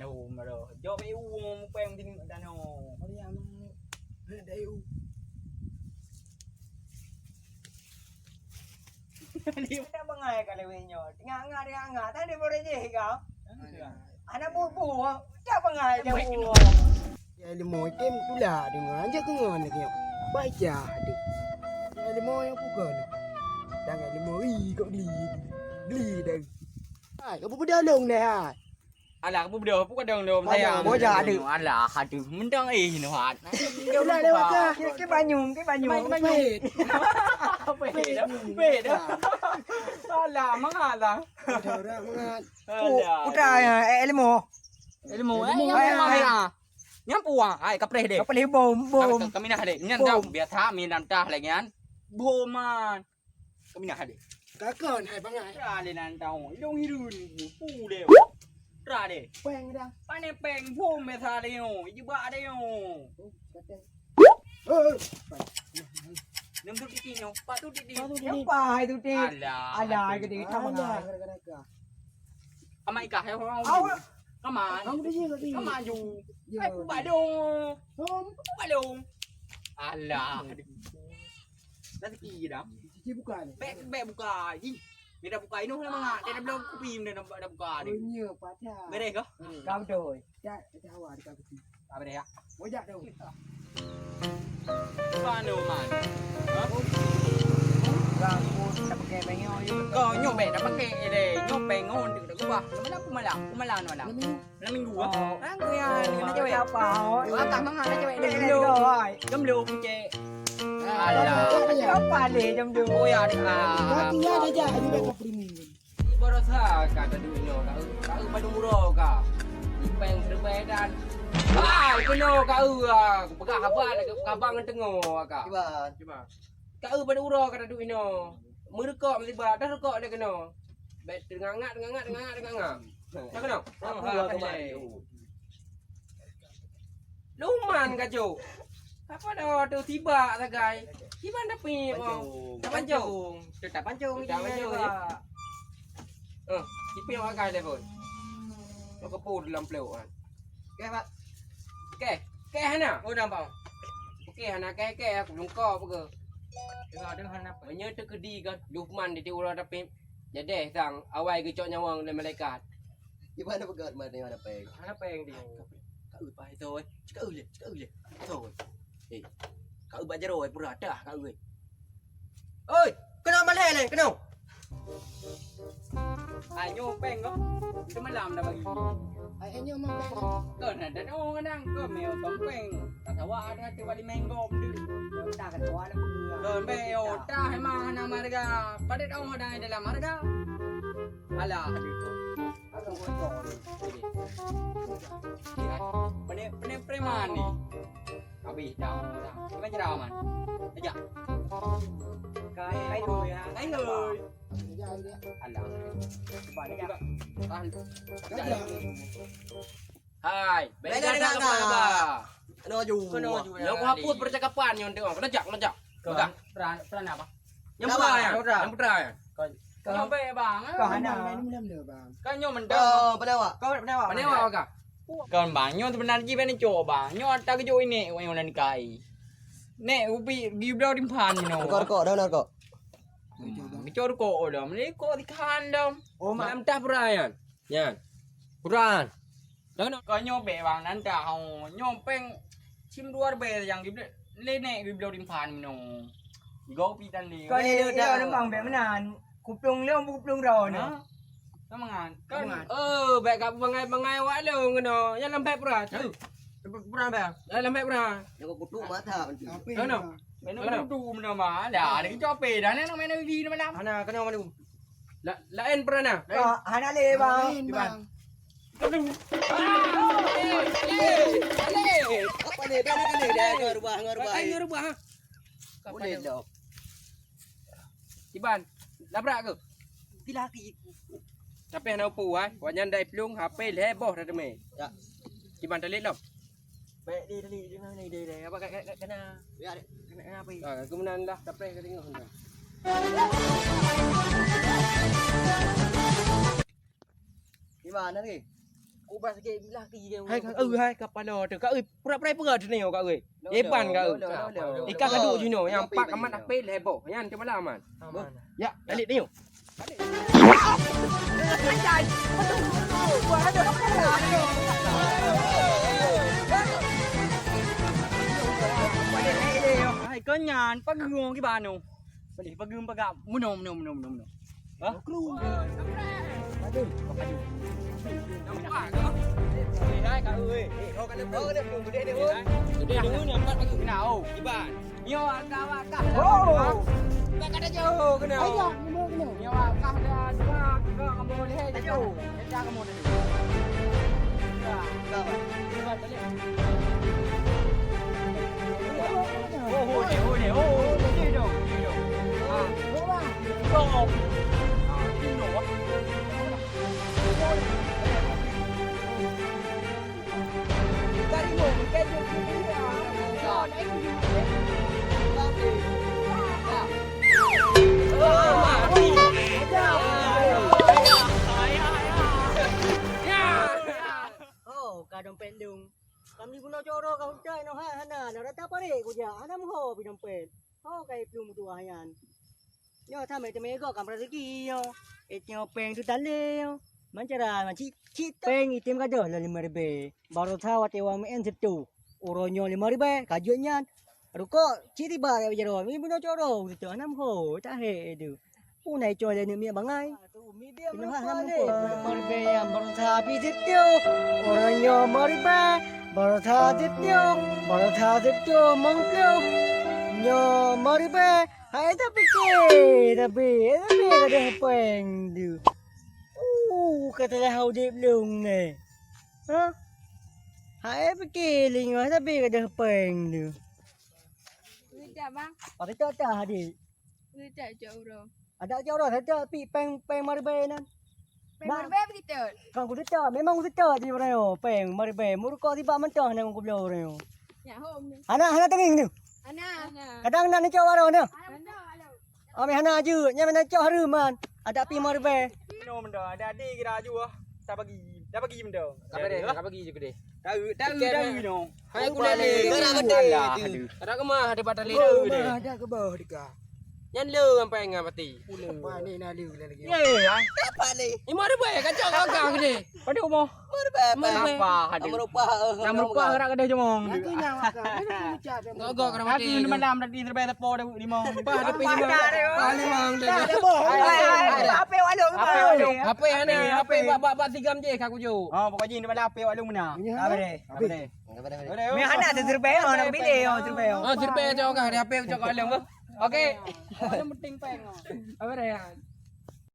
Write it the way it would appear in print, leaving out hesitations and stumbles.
u mà rồi cho bé u quen tin đàn hồ có đi ăn đây u đi mana mengai kalau wenyo nganga dia nganga tadi boleh je kau anak bubu tak mengai dia bu ya limo tem tu lah dengan aja ke ngon ni baca tu ya limo yang bukan jangan limo kau geli dah ai kau dah long dah alah aku berdua aku kadang dom saya bố già được alah aduh mendang ni hat kau dah lewat cái banyung beda beda alah mengalah dah dah mengat putra ilmu nyampu ai kapre deh kapre bom kami nah deh nyan dah biar tha mi nam tah lagi kan boman kami nah deh kakon hai bangai ra le nan tao dong hirun pu deh ra deh peng dah pane peng bom me tha deh yo juga deh yo nem tu titi nyo pa tu titi apa itu ti alah ada ke di mana amai ka hai ho kama kamu di sini tadi kama ju ai pu ba dong pu ba dong alah nanti ki dah cici bukan be buka ji dia dah buka ini lah mangak dia dah belum kopi dia dah buka ni punya pacar beres ke kau doi tak awak dekat peti apa dia mojak dah mana man rambut tak pakai penyo kau nyobek dah pakai deh nyobek ngon dekat gua mana aku malam malam minggu aku ya dengan cewek apa tak mangak cewek dia gemlu cek alah apa deh jam 2 oh ya kaki ada aja juga kau primi baru sah kata duitnya kau pada murah kau ipeng berbedan kena kau pegang abang abang tengok kau cuba kau pada murah kata duitnya merekok mesti dah rekok dia kena bet dengangat tak kena luman kacau apa dah tu tiba sagai tiba dah pi tak pancung tipi orang kaya pun lo kepul dalam peluk kan ke pak ke hana oh nampak ke hana ke aku lungkau apa ke dengar hana apa nya tu kedi kan lukman di urang tapi jadi sang awai gecok nyawang dan malaikat gimana pegat mana yang ada peng dia kau pai thôi kau le thôi kau baca rồi pura dah kau oi kenapa lele kenapa ai nhô peng đó cái mới làm là bằng ai nyo mang cỡ này đến ô cái năng cỡ mèo tống peng cả thảo hoa ra từ bali mango đi ta kan tua nak rồi mèo ta hay mà nam marga pada ông ở đây để làm marga ala aku kotor bener preman nih habis dah cái gì đâu mà bây giờ cái người à cái người ala balik juga hai beda apa no ju ya aku hapus percakapan yang tengok lejak pegang peran apa nyembra ya nyampe bang kau hana minum dah bang kan nyo mendang penewa kah kan bang nyo sebenarnya ben coba nyo tak kejo ini yang nak nikahi nek ubi giblau dimpan no kok dah Bicara kok dah, mereka di kandang. Oh, malam dah perayan. Ya. Puran. Jangan kau nyobek bang nanti kau nyopeng sim luar be yang giblau nenek giblau dimpan no. Gau pitan dia. kau ni dia orang bang be menan kuplung leong kuplung ro ni Kau mangan. Kan baik kau bangai awak leong kena. Yang lembek berat. Puran ba? Yang lembek berat. Yang kutuk mata Mana? Mana tu mana mah? Dah ada cope dah nak main di mana? Hana kena mana? Lain pernah. hana le bang Apa ni? Dah ni ngerubah. Boleh dah. Iban, labrak ke? Laki. Tapi hana pu wanyan dai pelung HP leboh dah teme. Ya. Iban telit dah. Baik di mana ni dia? Apa kena? Ya, kena apa? Kemudian dah tapi kau tengok dah. Di mana ni? Ubah sikit laki dia. Hai hai kepala tu. Kak pura-pura perah tu ni kak oi. Heban kak. Ikan kaduk sini yang pak kamat apel heboh. Yang macam mana man? Ya, balik ni. Hai kenyan pagong ki bano. Balik pagong pagam. Munom. Ha? Kru. Aduh. Nampak ke? Hai kak oi. Oh kan belum gede ni oi. Gede dulu ni empat pagi kena oh. Iban. Yo akak. Oh. Tak ada jauh kena. Ayah, lima kena. Yo akak dah dua kamu boleh jauh. Dah kamu dah. Dah. Iban balik. Oh, dia dong. Ah. Stop. Ini loh. Tadi mau keju dia. Dah, Oh, ka dompet dong. Kami guna coro kau cai no hana na rata pare ku ja anam ho pi dompet. Ho kai plum tu ayan. Yo tha me te me go kam rezeki yo. Et nyo peng tu tale yo. Mancara ma chi peng itim ka do la 5.000. Baru tha wa te wa me en situ. Uronyo 5.000 kajunya. Ruko chi ti ba ya jero mi guna coro tu anam ho ta he du. Ku này cho lên miệng bằng ai? Nó ham ko. Marbe yang baru tha pi situ. Uronyo 5.000. Baru tha situ mangkau. Nyo 5.000. Hai tapi ada peng du. Kata dah hau dip lung ni. Ha? Hai fikir lingo tapi ada peng du. Tidak bang, Apa tak hadi? tidak jauh. Ada jauh saja pi peng marbe nan. Memang begitu. Kang ku tak memang ku tak di mana peng marbe murko tiba mentah nang ku belo ni. Ya home ni. Hana tenging ni. Ana. Kadang nak ni cawa ro ni. Halo. Ame hana je, nya mana cawa haru man. Ada pi marbe. Minum benda, ada adik kira aju ah. Dah bagi benda. Kak bagi je gede. Tahu no. Hai aku lele. Ada kemah ada batal lele Oh, dia. ada ke bawah dekat. Yang le sampai ngam mati. Wah, ni nak liu lagi. Ya. Ini mana baik kacau kakak gede. Pada umur. Apa ada? Nama rupa gerak kedai jomong. Aku nyawa kan. Ini aku cat. Gagak kena mati. Aku di malam tadi terbaik tepo dah di mau. Apa ada pinjam? Kali mang dah. Apa walung? Apa yang ni? Apa bab 3 je aku jo. Oh, pokoknya di malam apa walung mana? Apa deh? Me hana tu terbaik orang pilih terbaik. Oh, sirpe jo kah? Apa jo kau lem? Okey. Ada penting peng. Apa dah?